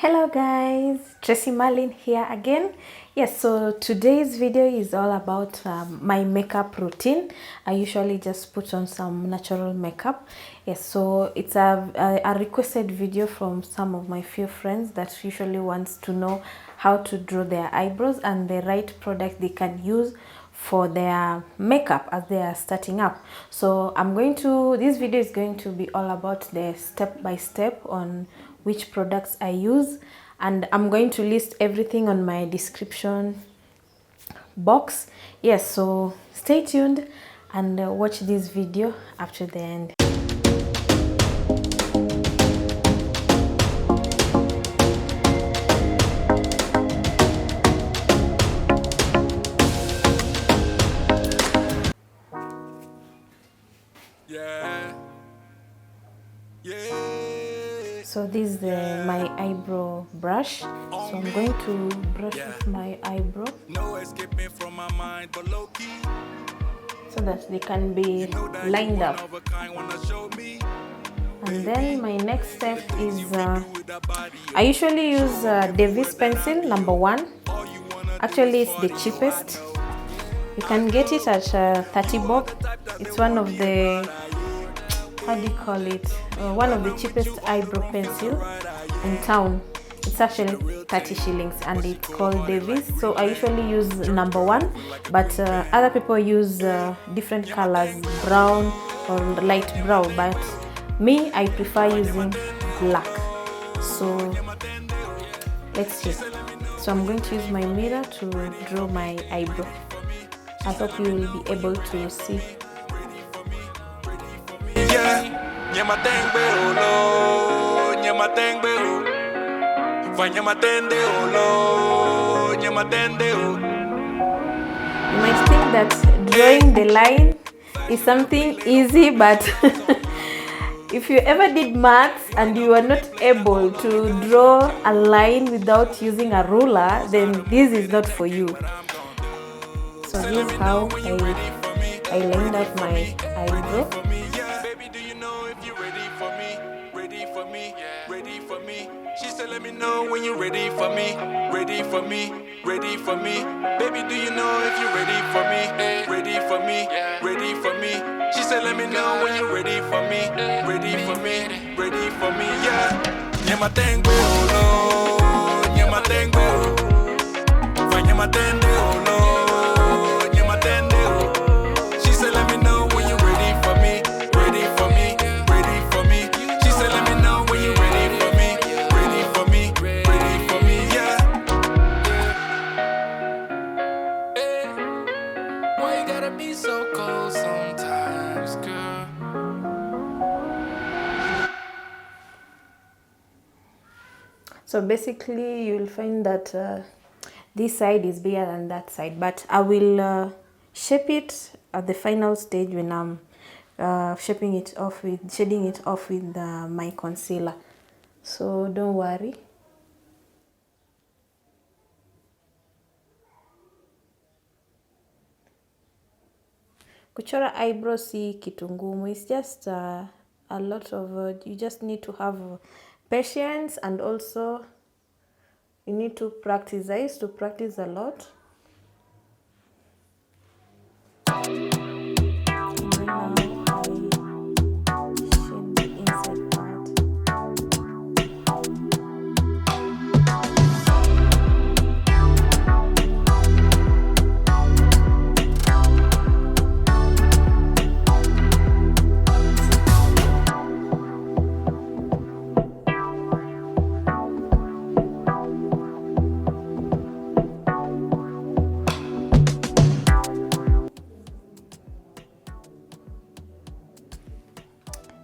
Hello guys, Tracy Marlin here again. Yes, so today's video is all about my makeup routine. I usually just put on some natural makeup. Yes, so it's a requested video from some of my few friends that usually wants to know how to draw their eyebrows and the right product they can use for their makeup as they are starting up. So this video is going to be all about the step-by-step on which products I use, and I'm going to list everything on my description box. Yes, so stay tuned and watch this video up to the end. So this is my eyebrow brush. So I'm going to brush with my eyebrow so that they can be lined up. And then my next step is I usually use Davis pencil number 1. Actually, it's the cheapest. You can get it at 30 bob. It's one of the, how do you call it, one of the cheapest eyebrow pencil in town. It's actually 30 shillings and it's called Davis. So I usually use number 1, but other people use different colors, brown or light brown, but me, I prefer using black. So let's see. So I'm going to use my mirror to draw my eyebrow. I hope you will be able to see. You might think that drawing the line is something easy, but if you ever did maths and you are not able to draw a line without using a ruler, then this is not for you. So this is how I lined up my eyebrow. She said, let me know when you're ready for me, ready for me, ready for me. Baby, do you know if you're ready for me, ready for me, ready for me. She said, let me know when you're ready for me, ready for me, ready for me, yeah. Nyama tengo, no, nyama tengo. Nyama tengo, no, nyama tengo. She said, let me know when you're ready for me, ready for me, ready for me. She said, let me know when you're ready for me. So basically you'll find that this side is bigger than that side, but I will shape it at the final stage when I'm shading it off with my concealer. So don't worry. Kuchora eyebrows si kitu ngumu. It's just a lot of you just need to have patience, and also you need to practice. I used to practice a lot.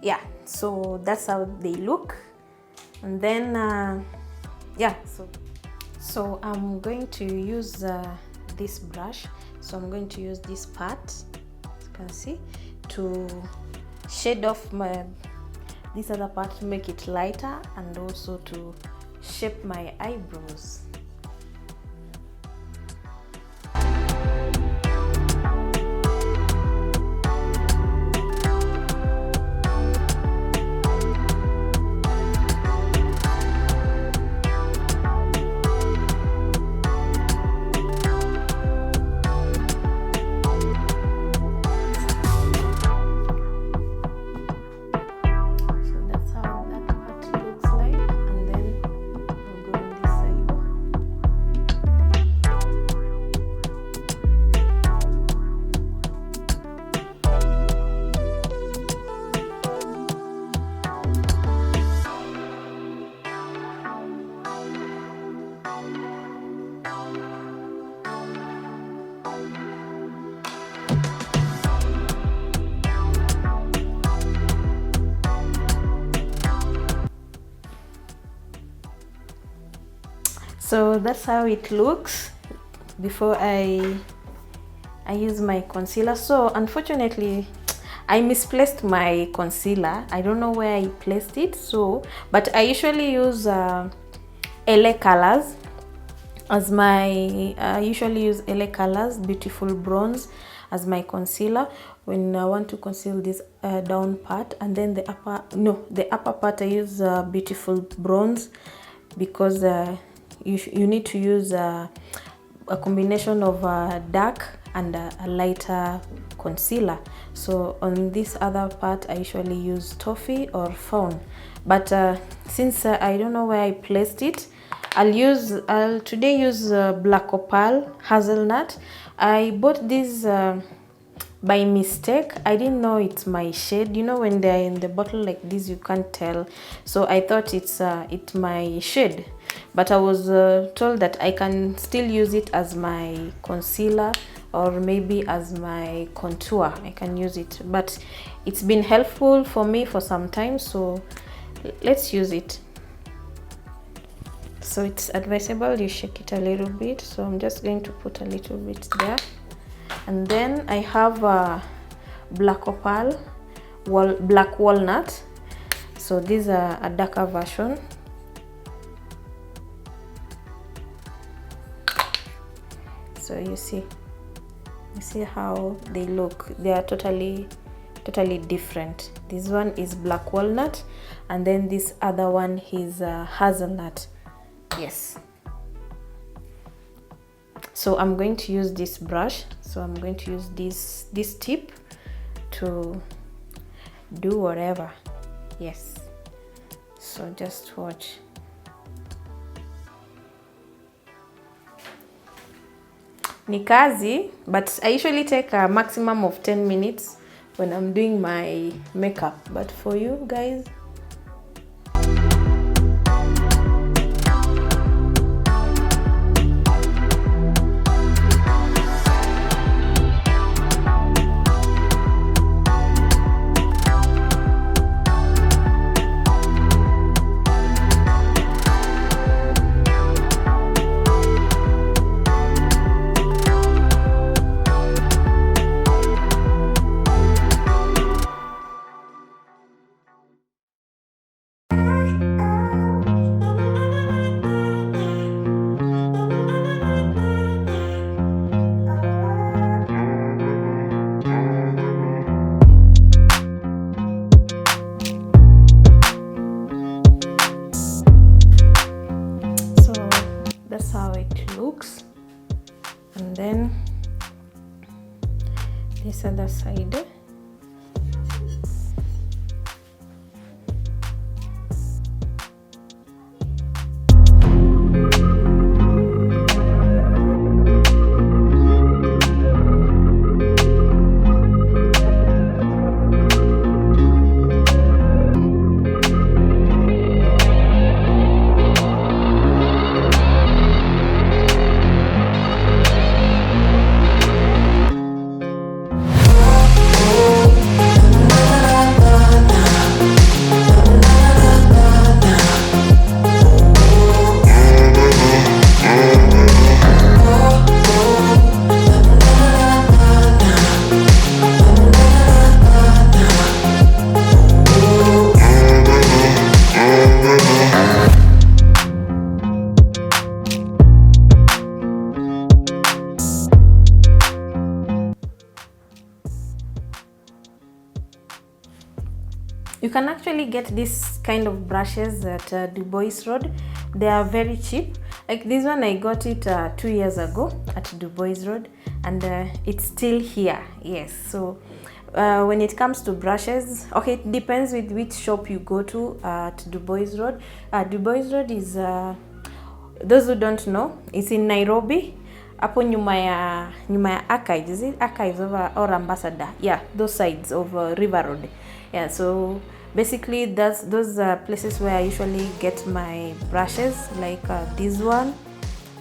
Yeah, so that's how they look. And then yeah, so I'm going to use this brush. So I'm going to use this part, as you can see, to shade off this other part to make it lighter, and also to shape my eyebrows. So that's how it looks before I use my concealer. So unfortunately I misplaced my concealer. I don't know where I placed it, so but I usually use LA Colors as my usually use LA Colors Beautiful Bronze as my concealer when I want to conceal this down part, and then the upper part I use Beautiful Bronze, because you need to use a combination of dark and a lighter concealer. So on this other part I usually use Toffee or Fawn, but since I don't know where I placed it, I'll today use Black Opal Hazelnut. I bought this by mistake. I didn't know it's my shade. You know, when they're in the bottle like this you can't tell, so I thought it's my shade, but I was told that I can still use it as my concealer or maybe as my contour. I can use it, but it's been helpful for me for some time, so let's use it. So it's advisable you shake it a little bit, so I'm just going to put a little bit there. And then I have Black Opal Black Walnut. So these are a darker version. So you see how they look. They are totally different. This one is Black Walnut, and then this other one is Hazelnut. Yes. So I'm going to use this brush. So I'm going to use this tip to do whatever. Yes. So just watch. Ni kazi, but I usually take a maximum of 10 minutes when I'm doing my makeup, but for you guys, that's how it looks. And then this other side. You can actually get this kind of brushes at Du Bois Road. They are very cheap. Like this one, I got it 2 years ago at Du Bois Road, and it's still here. Yes, so when it comes to brushes, okay, it depends with which shop you go to at Du Bois Road. Du Bois Road is, those who don't know, it's in Nairobi. Hapo nyuma ya Archives, is it Archives over or Ambassador? Yeah, those sides of River Road. Yeah, so basically those places where I usually get my brushes, like this one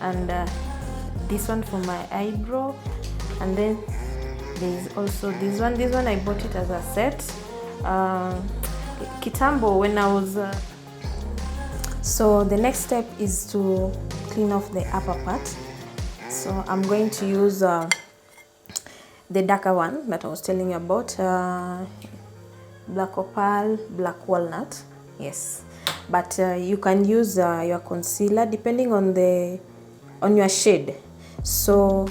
and this one for my eyebrow, and then there's also this one. This one I bought it as a set. Kitambo, when I was So the next step is to clean off the upper part. So I'm going to use the darker one that I was telling you about, Black Opal, Black Walnut. Yes, but you can use your concealer depending on your shade. So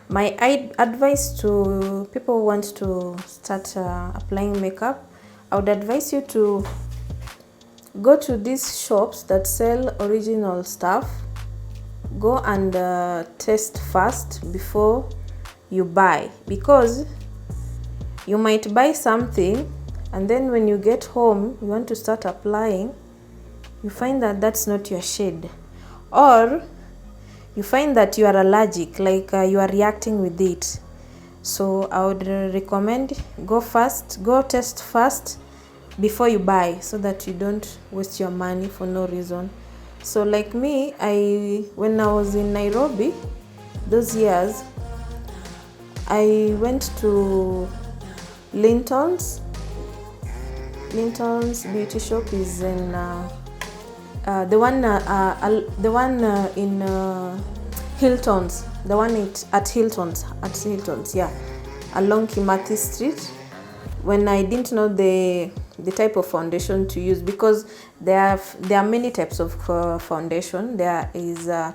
my advice to people who want to start applying makeup, I would advise you to go to these shops that sell original stuff. Go and test first before you buy, because you might buy something and then when you get home you want to start applying, you find that that's not your shade, or you find that you are allergic, like you are reacting with it. So I would recommend go test first before you buy, so that you don't waste your money for no reason. So like me, when I was in Nairobi those years, I went to Linton's beauty shop. Is in the one in Hilton's, the one at Hilton's, yeah, along Kimathi Street. When I didn't know the type of foundation to use, because there are many types of foundation. There is the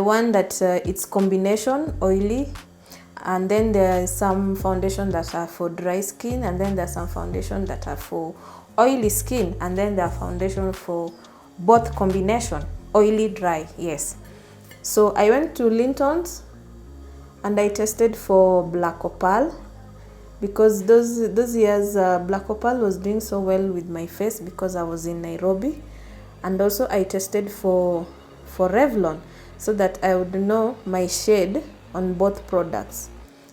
one that it's combination oily, and then there is some foundation that are for dry skin, and then there are some foundation that are for oily skin, and then there are foundation for both combination, oily, dry. Yes. So I went to Linton's and I tested for Black Opal, because those years Black Opal was doing so well with my face because I was in Nairobi. And also I tested for Revlon, so that I would know my shade on both products.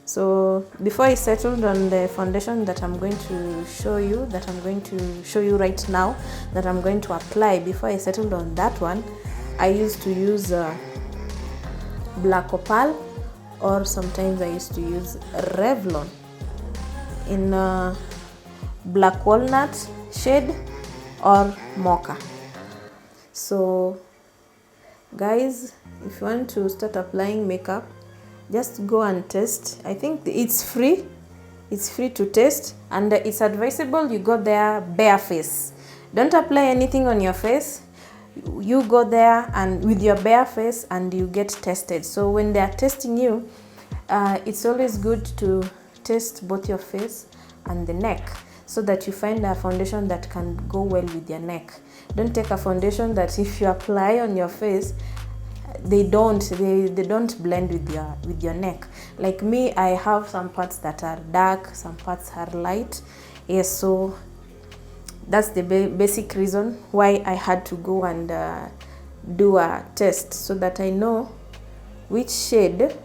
So before I settled on the foundation that I'm going to show you, right now, that I'm going to apply, before I settled on that one, I used to use Black Opal, or sometimes I used to use Revlon in Black Walnut shade or Mocha. So guys, if you want to start applying makeup, just go and test. I think it's free to test, and it's advisable you go there bare face. Don't apply anything on your face. You go there and with your bare face and you get tested. So when they are testing you, it's always good to test both your face and the neck, so that you find a foundation that can go well with your neck. Don't take a foundation that if you apply on your face, they don't blend with your neck. Like me, I have some parts that are dark, some parts are light. Yes, so that's the basic reason why I had to go and do a test, so that I know which shade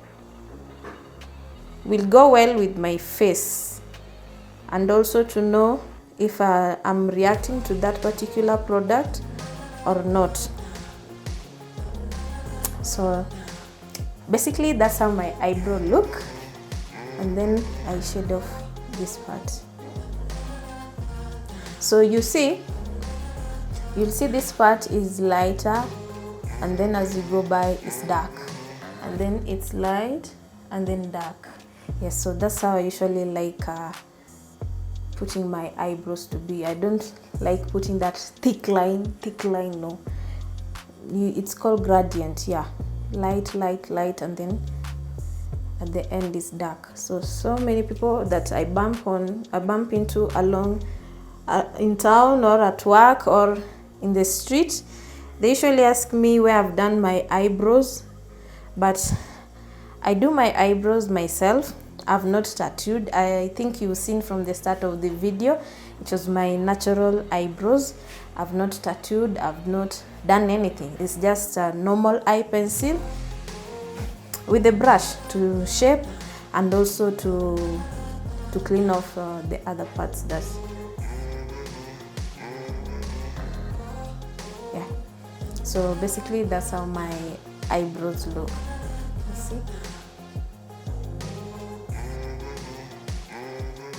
will go well with my face, and also to know if I'm reacting to that particular product or not. So basically that's how my eyebrow look, and then I shade off this part. So you'll see this part is lighter, and then as you go by it's dark, and then it's light, and then dark. Yes, so that's how I usually like putting my eyebrows to be. I don't like putting that thick line, no. It's called gradient, yeah. Light, and then at the end is dark. So many people that I bump into along in town or at work or in the street, they usually ask me where I've done my eyebrows, but I do my eyebrows myself. I've not tattooed. I think you've seen from the start of the video, it was my natural eyebrows. I've not tattooed, I've not done anything. It's just a normal eye pencil with a brush to shape, and also to clean off the other parts. Yeah, so basically that's how my eyebrows look. You see,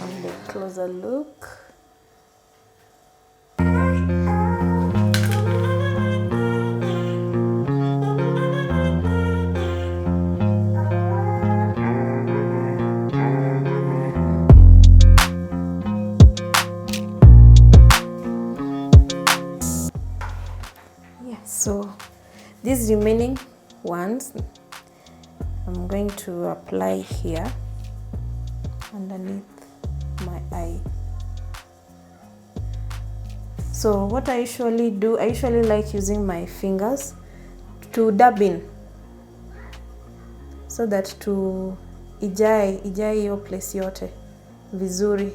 on the closer look. Yeah, so these remaining ones I'm going to apply here underneath my eye. So what I usually do, I usually like using my fingers to dab in, so that to ijae hiyo place yote vizuri.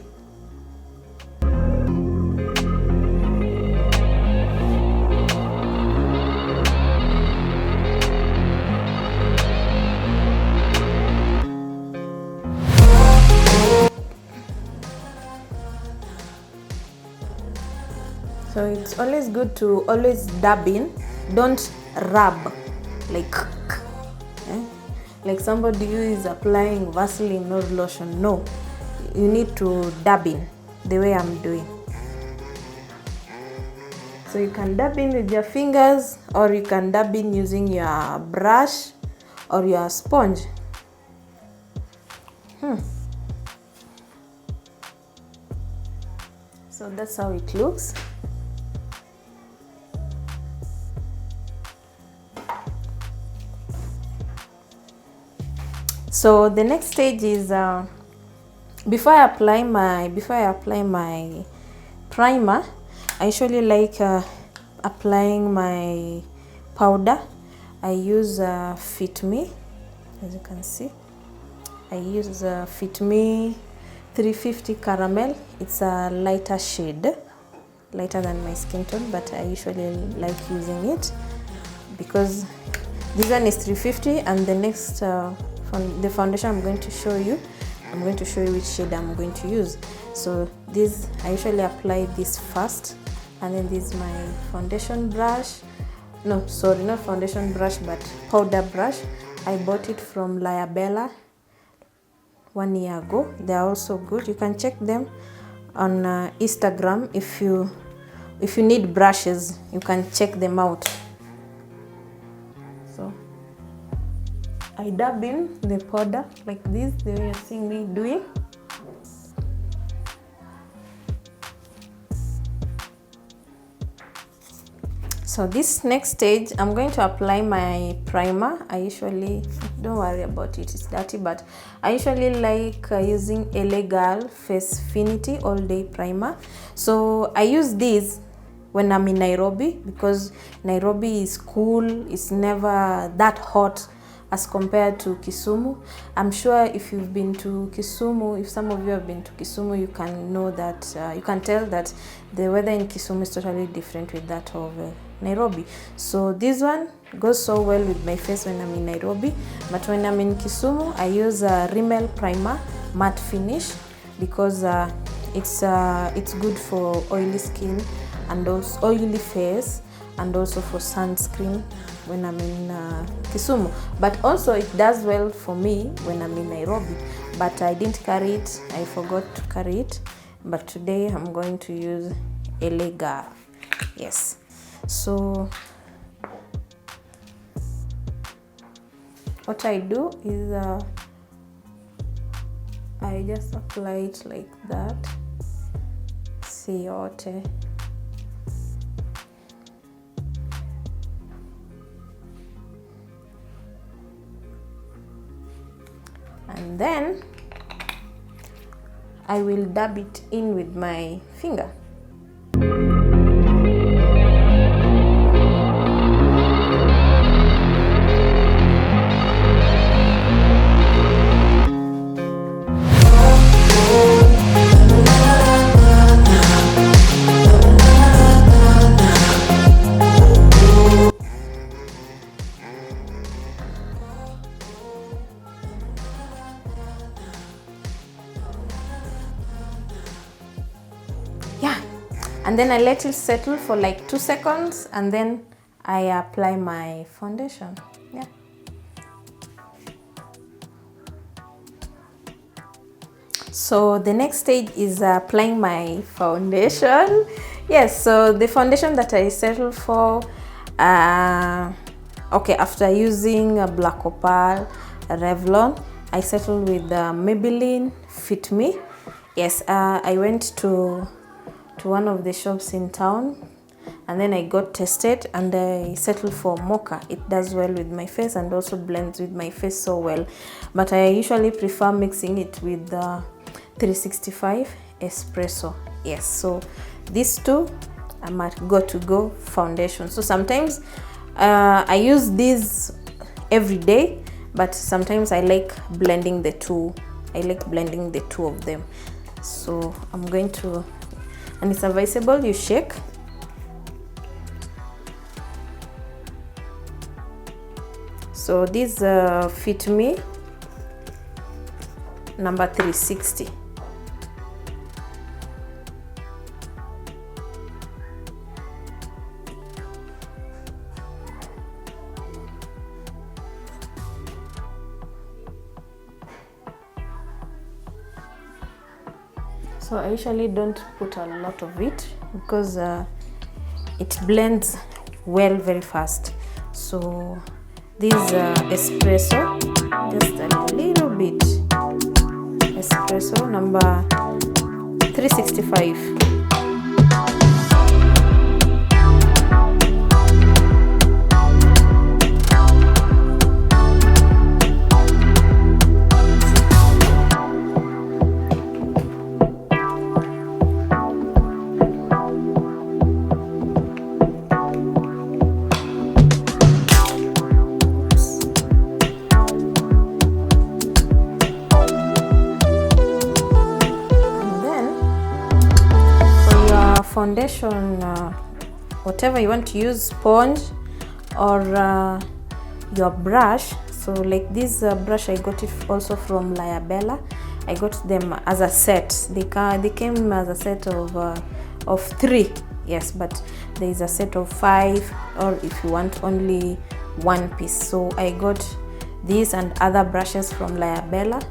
So it's always good to always dab in, don't rub like like somebody who is applying Vaseline or lotion. No, you need to dab in the way I'm doing. So you can dab in with your fingers, or you can dab in using your brush or your sponge. So that's how it looks. So the next stage is before I apply my primer, I usually like applying my powder. I use FitMe, as you can see. I use FitMe 350 Caramel. It's a lighter shade, lighter than my skin tone, but I usually like using it because this one is 350, and the next the foundation I'm going to show you which shade I'm going to use. So this, I usually apply this first, and then this is my foundation brush. No, sorry, not foundation brush, but powder brush. I bought it from Bella 1 year ago. They are also good. You can check them on Instagram. If you need brushes, you can check them out. So I dab in the powder like this, the way you're seeing me doing. So this next stage, I'm going to apply my primer. I usually, don't worry about it, it's dirty, but I usually like using LA Girl Face Finity All Day Primer. So I use this when I'm in Nairobi, because Nairobi is cool, it's never that hot as compared to Kisumu. I'm sure if you've been to Kisumu, if some of you have been to Kisumu, you can know that, you can tell that the weather in Kisumu is totally different with that of Nairobi. So this one goes so well with my face when I'm in Nairobi, but when I'm in Kisumu, I use a Rimmel Primer Matte Finish, because it's good for oily skin and also oily face, and also for sunscreen when I'm in Kisumu. But also it does well for me when I'm in Nairobi, but I didn't carry it, I forgot to carry it, but today I'm going to use LA Girl. Yes, so what I do is I just apply it like that, see yote. And then I will dab it in with my finger. And then I let it settle for like 2 seconds, and then I apply my foundation. Yeah. So the next stage is applying my foundation. Yes, so the foundation that I settled for, okay, after using a Black Opal Revlon, I settled with Maybelline Fit Me. Yes, I went to one of the shops in town, and then I got tested and I settled for mocha. It does well with my face and also blends with my face so well, but I usually prefer mixing it with 365 espresso. Yes, so these two are my go-to-go foundation. So sometimes I use these every day, but sometimes I like blending the two. I like blending the two of them. So I'm going to, and it's advisable you shake. So this FitMe number 360. So I usually don't put a lot of it because it blends well very fast. So this espresso, just a little bit. Espresso number 365. Foundation, whatever you want to use, sponge or your brush. So like this brush, I got it also from Bella. I got them as a set. They came as a set of 3. Yes, but there is a set of 5, or if you want only 1 piece. So I got these and other brushes from Bella,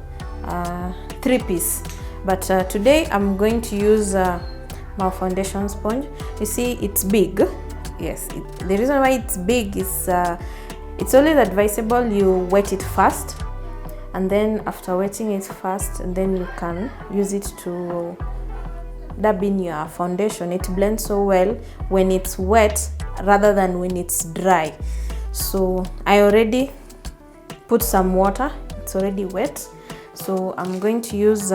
3 piece. But today I'm going to use my foundation sponge. You see, it's big. Yes, the reason why it's big is it's always advisable you wet it first, and then after wetting it first, and then you can use it to dab in your foundation. It blends so well when it's wet rather than when it's dry. So I already put some water, it's already wet, so I'm going to use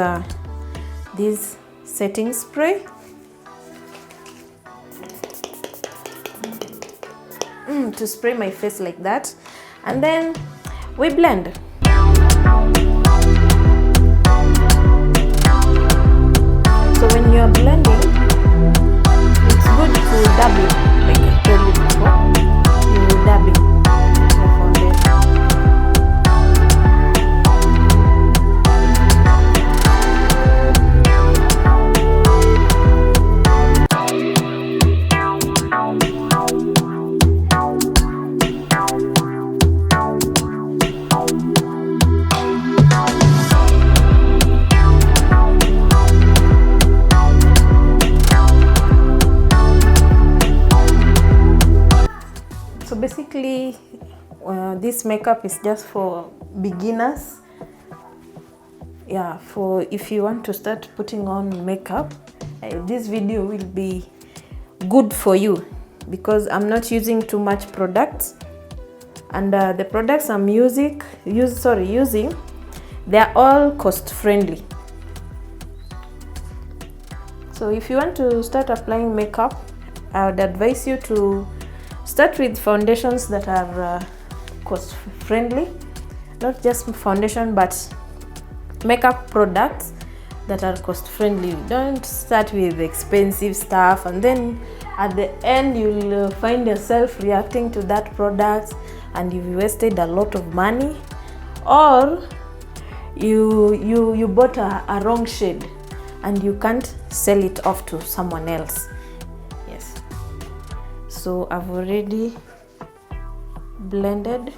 this setting spray. To spray my face like that, and then we blend. So when you're blending, it's good to dab it, like I told you before. You will dab it your foundation. Basically, this makeup is just for beginners. Yeah, for if you want to start putting on makeup, this video will be good for you because I'm not using too much products, and the products I'm using, they're all cost friendly. So if you want to start applying makeup, I would advise you to start with foundations that are cost friendly, not just foundation but makeup products that are cost friendly. Don't start with expensive stuff and then at the end you'll find yourself reacting to that product and you've wasted a lot of money, or you bought a wrong shade and you can't sell it off to someone else. Yes, so I've already blended.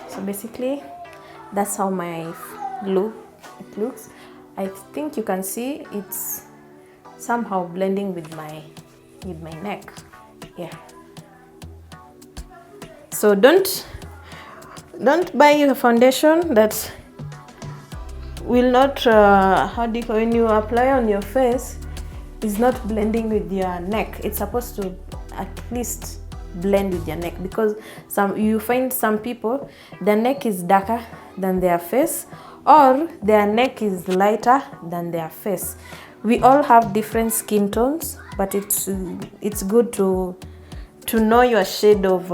So basically that's how my look looks. I think you can see it's somehow blending with my neck. Yeah. So don't buy a foundation that will not when you apply on your face, is not blending with your neck. It's supposed to at least blend with your neck, because you find some people, their neck is darker than their face, or their neck is lighter than their face. We all have different skin tones, but it's good to know your shade of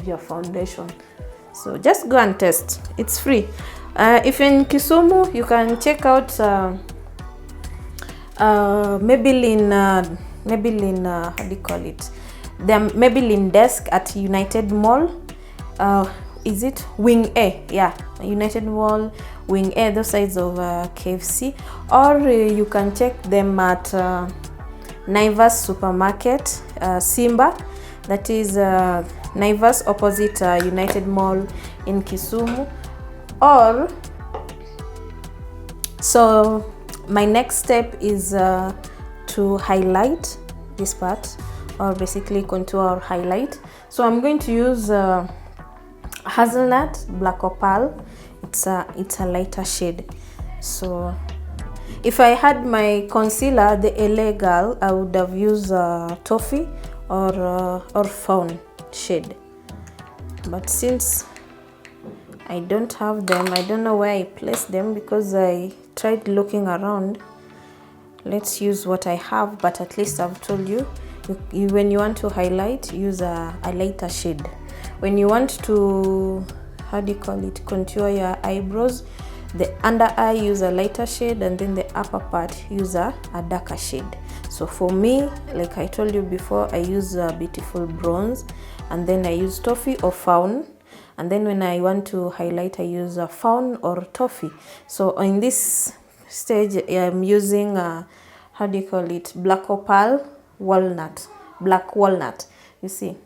your foundation. So just go and test. It's free. If you're in Kisumu, you can check out Maybelline, how do you call it? The Maybelline desk at United Mall. Is it Wing A? Yeah, United Mall, Wing A, those sides of KFC. Or you can check them at Naivas Supermarket, Simba. That is Naivas opposite United Mall in Kisumu. Or, so my next step is to highlight this part, or basically contour or highlight. So I'm going to use Hazelnut Black Opal. It's a lighter shade. So if I had my concealer, the LA Girl, I would have used Toffee or Fawn shade. But since I don't have them, I don't know where I placed them, because I tried looking around. Let's use what I have, but at least I've told you, when you want to highlight, use a lighter shade. When you want to, how do you call it, contour your eyebrows, the under eye, use a lighter shade, and then the upper part, use a darker shade. So for me, like I told you before, I use a beautiful bronze, and then I use Toffee or Fawn. And then when I want to highlight, I use a Fawn or Toffee. So in this stage, I'm using how do you call it, Black Opal Walnut, Black Walnut. You see,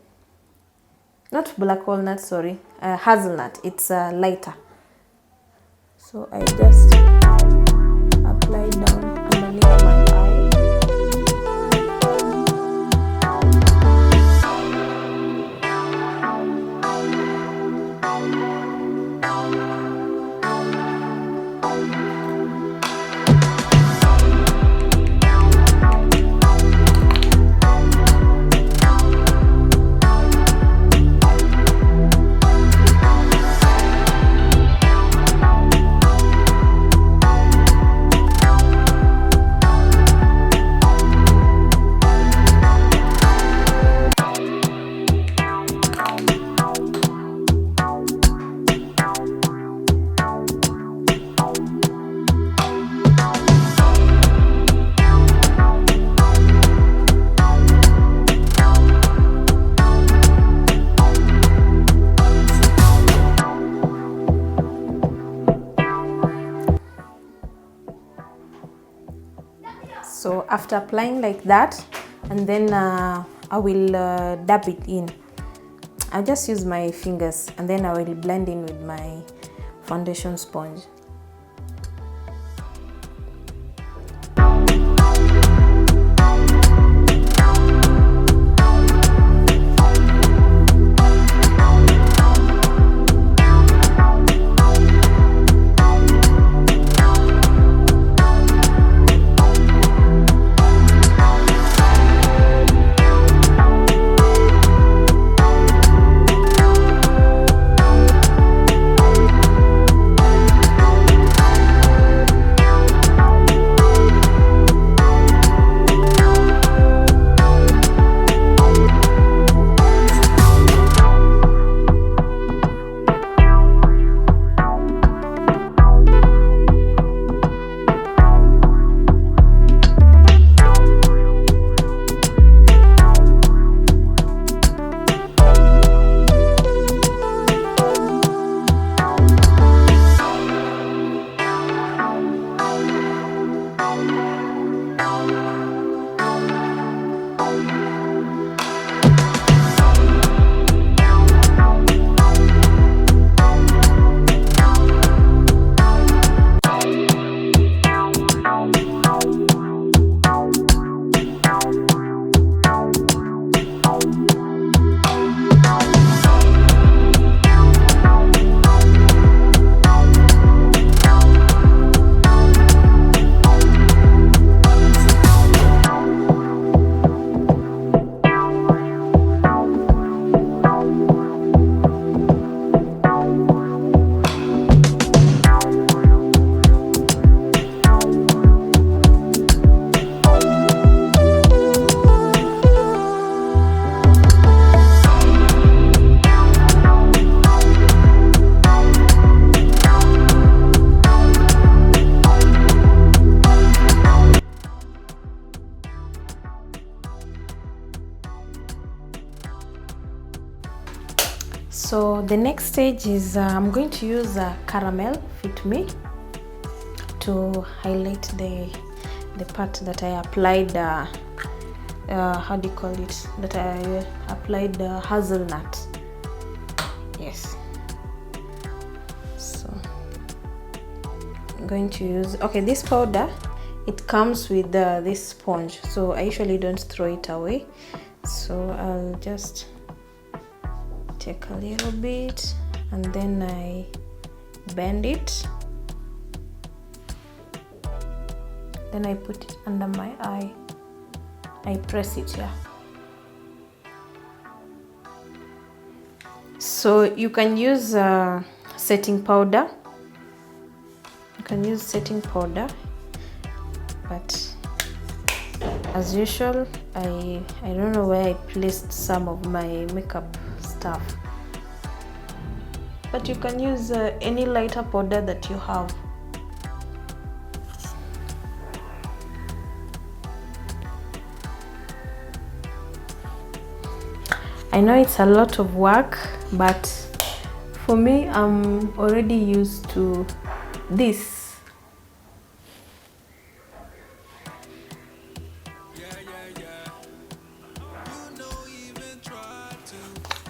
not Black Walnut, sorry, Hazelnut. It's lighter. So I just apply down underneath my eye. So after applying like that, and then I will dab it in. I'll just use my fingers, and then I will blend in with my foundation sponge. So the next stage is I'm going to use caramel FitMe to highlight the part that I applied how do you call it, that I applied hazelnut. Yes, so I'm going to use, okay, this powder, it comes with this sponge, so I usually don't throw it away, so I'll just take a little bit and then I bend it, then I put it under my eye, I press it here. So you can use setting powder, but as usual I don't know where I placed some of my makeup stuff, but you can use any lighter powder that you have. I know it's a lot of work, but for me, I'm already used to this.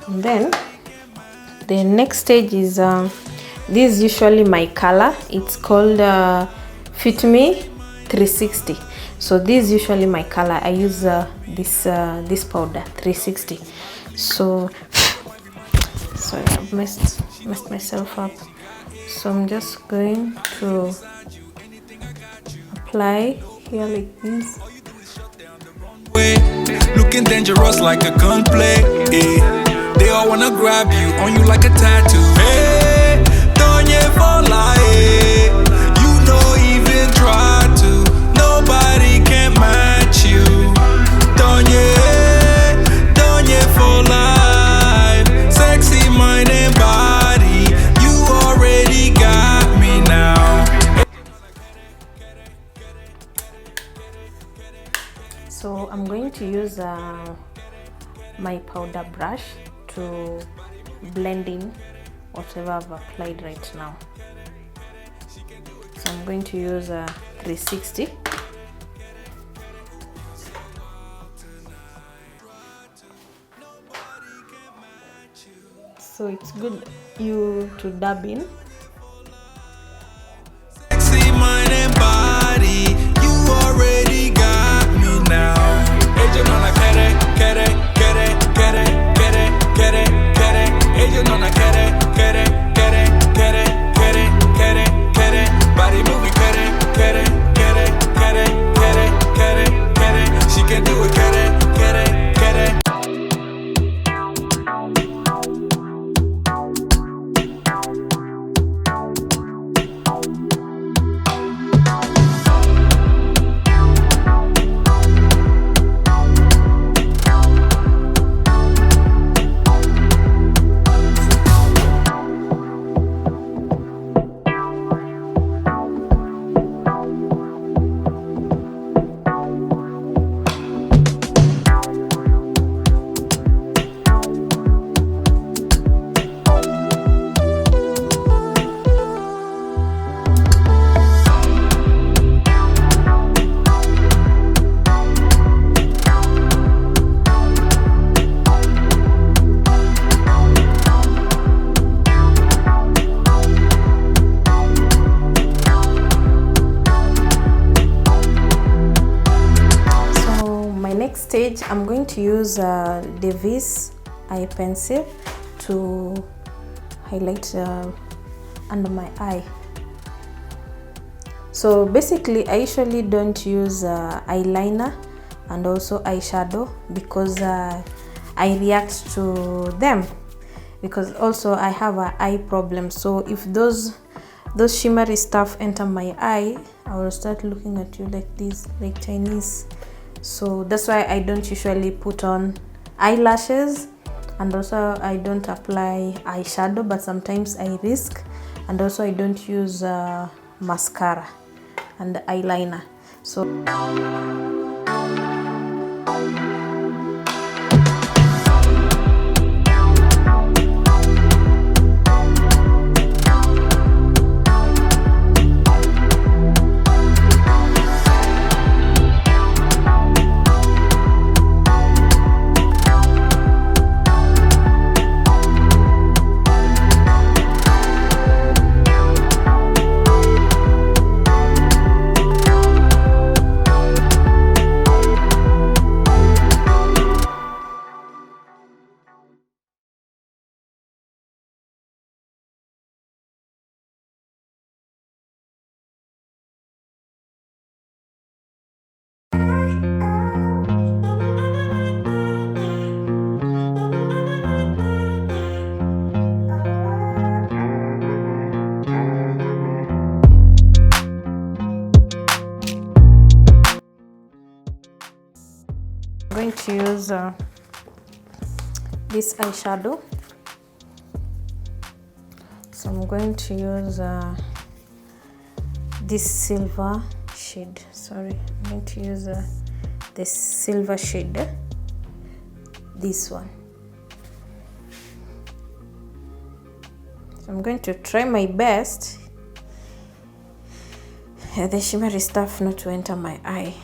And then the next stage is this is usually my color. It's called FitMe 360. So this is usually my color. I use this powder 360. So sorry, I've messed myself up. So I'm just going to apply here like this. Looking dangerous like a gunplay. They all wanna grab you, on you like a tattoo. Hey, don't you fall like you don't even try to. Nobody can match you. Don't you for life. Sexy mind and body, you already got me now. So I'm going to use my powder brush to blend in whatever I've applied right now. So I'm going to use 360. So it's good you to dab in. Sexy mind and body, you already got me now. Ella no la quiere, quiere, quiere, quiere, quiere, quiere, quiere. Ella no la quiere, quiere, quiere, quiere, quiere, quiere, quiere. Body moving, quiere, quiere, quiere, quiere, quiere, quiere, quiere. She can do it, quiere, quiere, quiere. Stage, I'm going to use Davis eye pencil to highlight under my eye. So basically I usually don't use eyeliner and also eyeshadow because I react to them, because also I have an eye problem. So if those shimmery stuff enter my eye, I will start looking at you like this, like Chinese. So that's why I don't usually put on eyelashes, and also I don't apply eyeshadow, but sometimes I risk, and also I don't use mascara and eyeliner. So use this eyeshadow. So I'm going to use this silver shade. Sorry, I'm going to use this silver shade, this one. So I'm going to try my best the shimmery stuff not to enter my eye.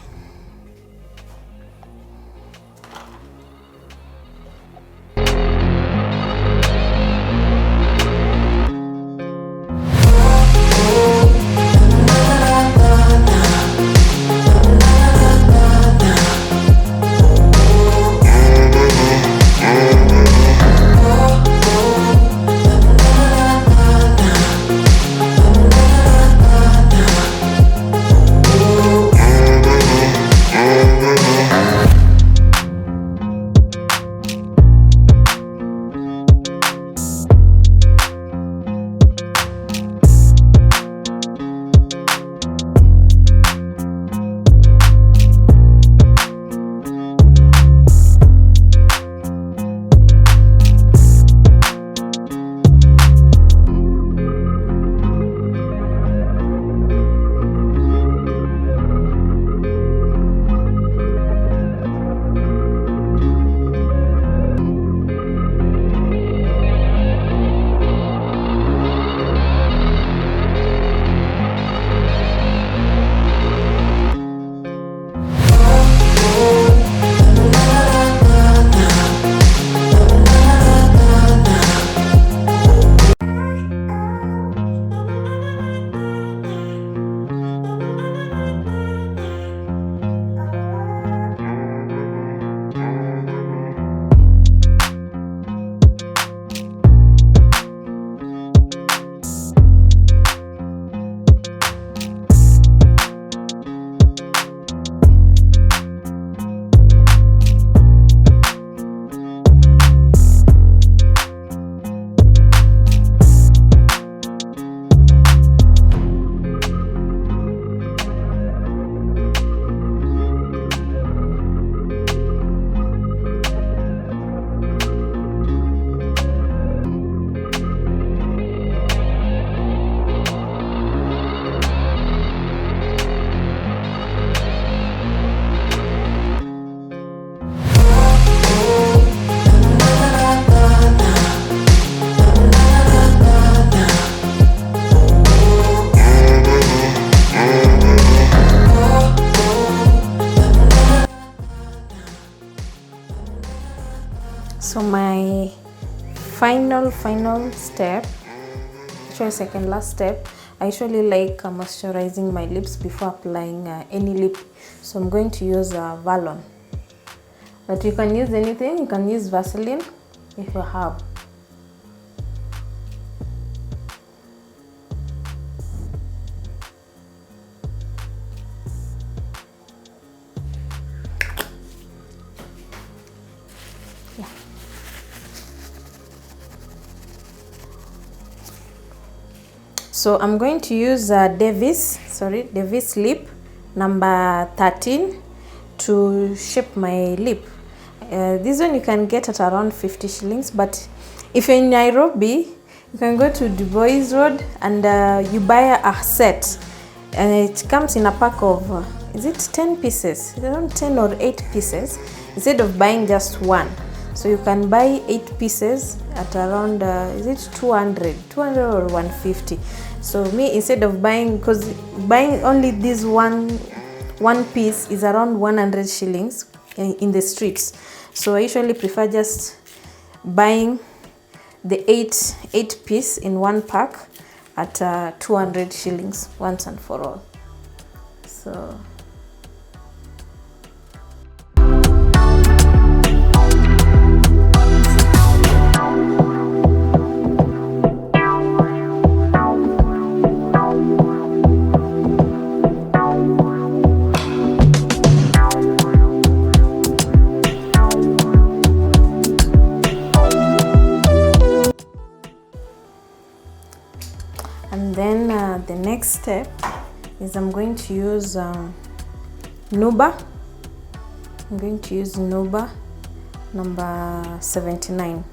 So my final step, actually second last step, I usually like moisturizing my lips before applying any lip. So I'm going to use Fawn, but you can use anything. You can use Vaseline if you have. So I'm going to use Davis lip number 13 to shape my lip. This one you can get at around 50 shillings, but if you're in Nairobi, you can go to Du Bois Road and you buy a set. And it comes in a pack of, is it 10 pieces? It's around 10 or 8 pieces, instead of buying just one. So you can buy 8 pieces at around, is it 200 or 150? So me, instead of buying, because buying only this one piece is around 100 shillings in the streets. So I usually prefer just buying the 8 piece in one pack at 200 shillings once and for all. So the next step is I'm going to use Nouba. I'm going to use Nouba number 79.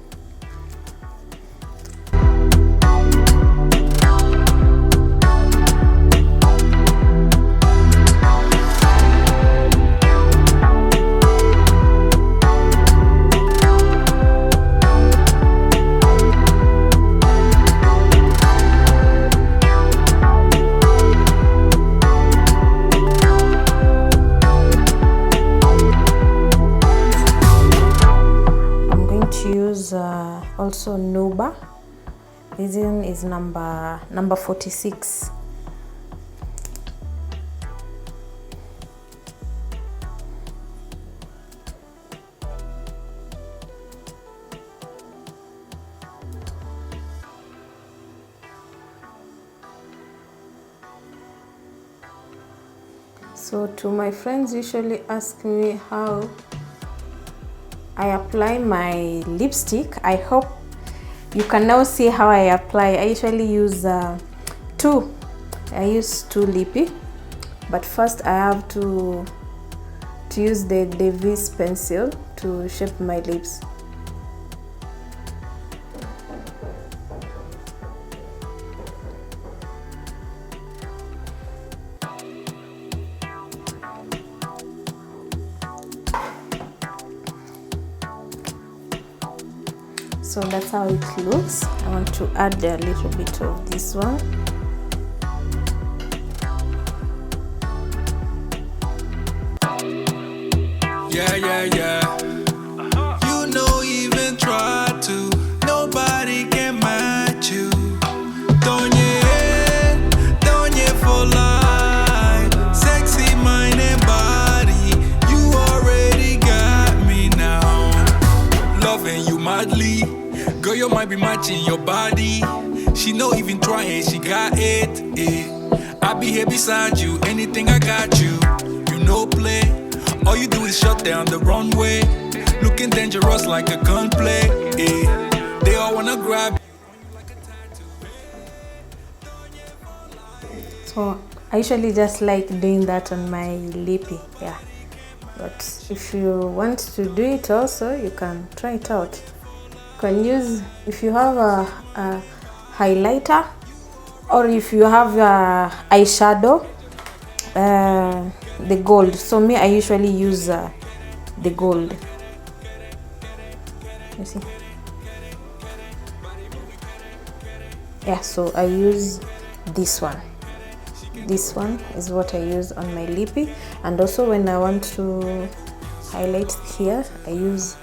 Also Nouba. This one is number 46. So to my friends usually ask me how I apply my lipstick. I hope you can now see how I apply. I usually use two. I use two lippy, but first I have to use the Davis pencil to shape my lips. So that's how it looks. I want to add a little bit of this one. Yeah, yeah, yeah. You know, even try to, nobody can match you. Don't you for life. Sexy mind and body, you already got me now. Loving you madly. Girl, you might be matching your body. She no even trying, she got it, I be here beside you, anything I got you. You no play, all you do is shut down the runway. Looking dangerous like a gunplay, They all wanna grab you like a tattoo. So I usually just like doing that on my lippy, yeah. But if you want to do it also, you can try it out. Can use, if you have a highlighter, or if you have eyeshadow, the gold. So me, I usually use the gold. You see? Yeah, so I use this one. This one is what I use on my lippy, and also when I want to highlight here, I use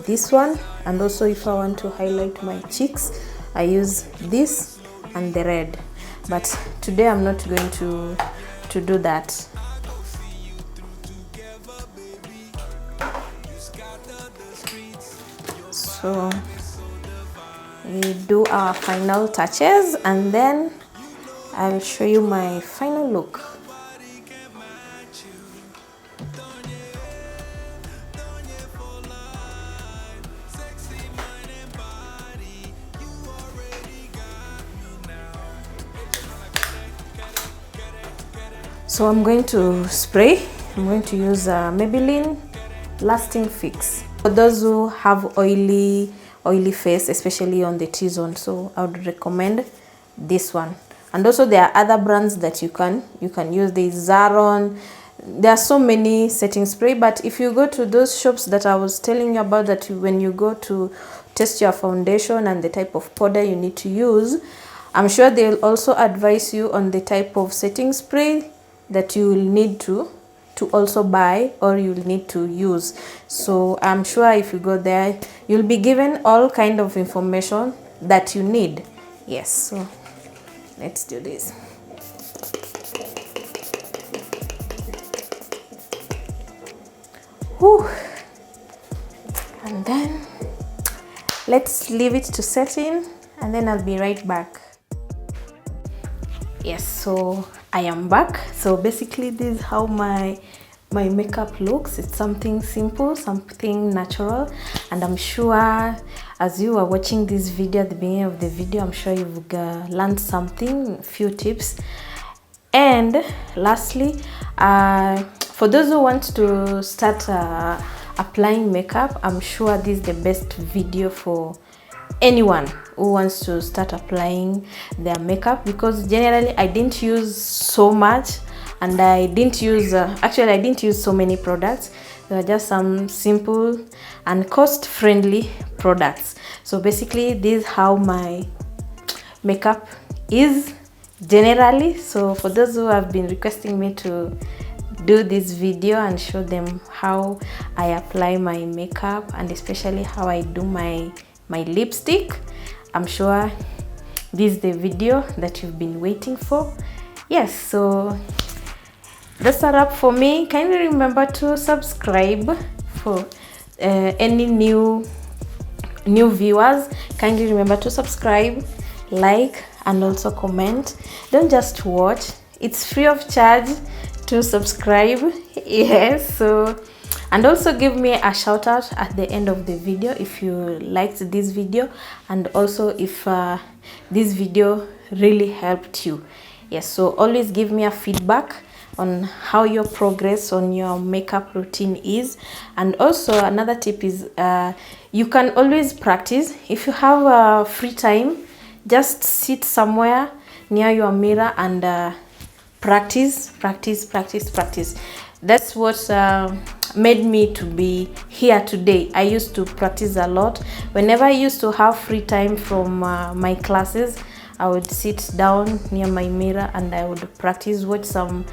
this one, and also if I want to highlight my cheeks, I use this and the red. But today I'm not going to do that. So we do our final touches, and then I'll show you my final look. So I'm going to spray. I'm going to use Maybelline Lasting Fix. For those who have oily face, especially on the T-zone, so I would recommend this one. And also there are other brands that you can use. The Zaron. There are so many setting spray, but if you go to those shops that I was telling you about, that when you go to test your foundation and the type of powder you need to use, I'm sure they'll also advise you on the type of setting spray that you will need to also buy, or you'll need to use. So I'm sure if you go there, you'll be given all kind of information that you need. Yes, so let's do this. Whew. And then let's leave it to set in, and then I'll be right back. Yes, so I am back. So basically this is how my makeup looks. It's something simple, something natural, and I'm sure as you are watching this video, at the beginning of the video, I'm sure you've learned something, a few tips. And lastly, for those who want to start applying makeup, I'm sure this is the best video for anyone who wants to start applying their makeup, because generally I didn't use so much, and I didn't use actually I didn't use so many products. There are just some simple and cost-friendly products. So basically this is how my makeup is generally. So for those who have been requesting me to do this video and show them how I apply my makeup, and especially how I do my lipstick, I'm sure this is the video that you've been waiting for. Yes, so that's a wrap for me. Kindly remember to subscribe for any new viewers. Kindly remember to subscribe, like, and also comment. Don't just watch, it's free of charge to subscribe. Yes, so, and also give me a shout out at the end of the video if you liked this video, and also if this video really helped you. Yes, so always give me a feedback on how your progress on your makeup routine is. And also another tip is you can always practice. If you have free time, just sit somewhere near your mirror and practice. That's what made me to be here today. I used to practice a lot. Whenever I used to have free time from my classes, I would sit down near my mirror and I would practice, watch some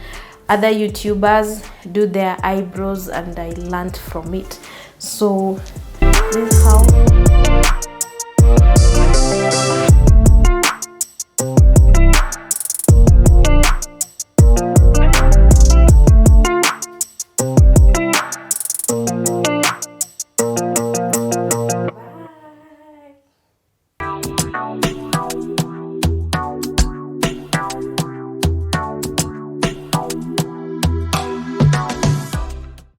other YouTubers do their eyebrows, and I learned from it. So this is how